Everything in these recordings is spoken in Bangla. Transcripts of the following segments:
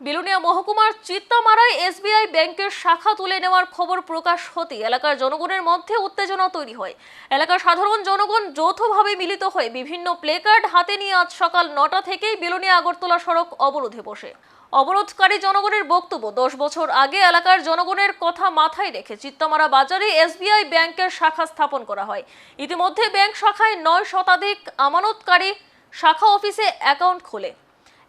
বিলোনিয়া মহকুমার চিত্তামারায় এসবিআই ব্যাংকের শাখা তুলে নেওয়ার খবর প্রকাশ হতে এলাকার জনগণের মধ্যে উত্তেজনা তৈরি হয়। এলাকার সাধারণ জনগণ যৌথভাবে মিলিত হয়ে বিভিন্ন প্লেকার্ড হাতে নিয়ে আজ সকাল 9টা থেকেই বিলোনিয়া আগরতলা সড়ক অবরোধে বসে। অবরোধকারী জনগণের বক্তব্য, 10 বছর আগে এলাকার জনগণের কথা মাথায় রেখে চিত্তামারা বাজারে এসবিআই ব্যাংকের শাখা স্থাপন করা হয়। ইতিমধ্যে ব্যাংক শাখায় 9 শতাধিক আমানতকারী শাখা অফিসে অ্যাকাউন্ট খোলে।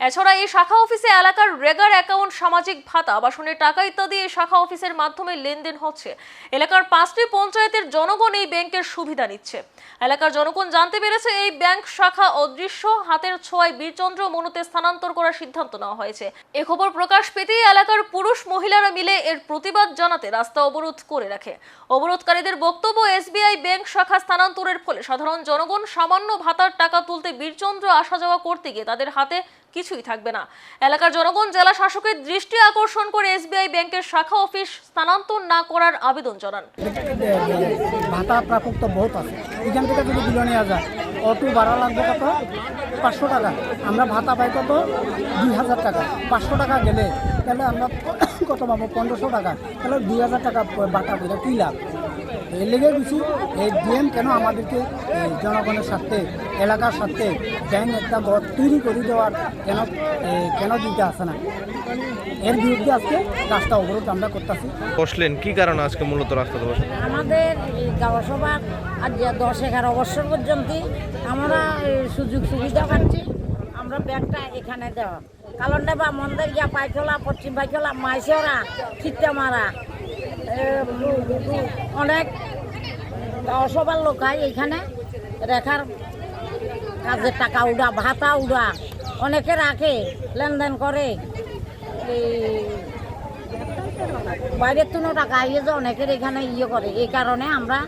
এছাড়া এই শাখা অফিসে এলাকার রেগার অ্যাকাউন্ট, সামাজিক ভাতা, আবাসনের টাকা ইত্যাদি এই শাখা অফিসের মাধ্যমে লেনদেন হচ্ছে। এলাকার 5টি পঞ্চায়েতের জনগণ এই ব্যাংকের সুবিধা নিচ্ছে। এলাকার জনগণ জানতে পেরেছে এই ব্যাংক শাখা অদৃশ্য হাতের ছোঁয়ায় বীরচন্দ্র মনুতে স্থানান্তর করার সিদ্ধান্ত নেওয়া হয়েছে। এ খবর প্রকাশ পেতেই এলাকার পুরুষ মহিলারা মিলে এর প্রতিবাদ জানাতে রাস্তা অবরোধ করে রাখে। অবরোধকারীদের বক্তব্য, এসবিআই ব্যাংক শাখা স্থানান্তরের ফলে সাধারণ জনগণ সামান্য ভাতার টাকা তুলতে বীরচন্দ্র আসা যাওয়া করতে গিয়ে তাদের হাতে কিছুই থাকবে না। এলাকার জনগণ জেলা শাসকের দৃষ্টি আকর্ষণ করে এসবিআই ব্যাংকের শাখা অফিস স্থানান্তর না করার আবেদন জানান। ভাতা প্রাপ্ত বহুত আছে, এখান থেকে যদি বিলোনিয়া যায় অটো ভাড়া লাগবে কত? 500 টাকা। আমরা ভাতা পাই কত? 2000 টাকা। 500 টাকা গেলে তাহলে আমরা কত পাবো? 1500 টাকা। তাহলে 2000 টাকা ভাতা দিলে কী লাভ? এর লেগে বেশি এই ডিএম কেন আমাদেরকে জনগণের স্বার্থে, এলাকার স্বার্থে ব্যাংক একটা ঘর তৈরি করে দেওয়ার কেন দিতে আসে না? এর বিরুদ্ধে আজকে রাস্তা অবরোধ আমরা করতেছি। বসলেন কি কারণে আজকে মূলত রাস্তাতে বসে? আমাদের গাঁও সভা আজ 10-11 বছর পর্যন্ত আমরা সুযোগ সুবিধা পাচ্ছি। আমরা ব্যাংকটা এখানে দেওয়া কালন্ডা বা মন্দির গিয়া পাইখলা, পশ্চিম পাইখলা, মাইসরা, চিত্তামারা অনেক গাঁও সভার লোক হয় এখানে রেখার কাজের টাকা উড়া, ভাতা উড়া অনেকে রাখে, লেনদেন করে। বাইরের তুনো টাকা আইয়ে যে অনেকের এখানে করে। এই কারণে আমরা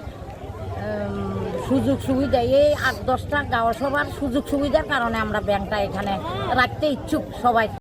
সুযোগ সুবিধা, এই 8-10টা গাঁও সভার সুযোগ সুবিধার কারণে আমরা ব্যাংকটা এখানে রাখতে ইচ্ছুক সবাই।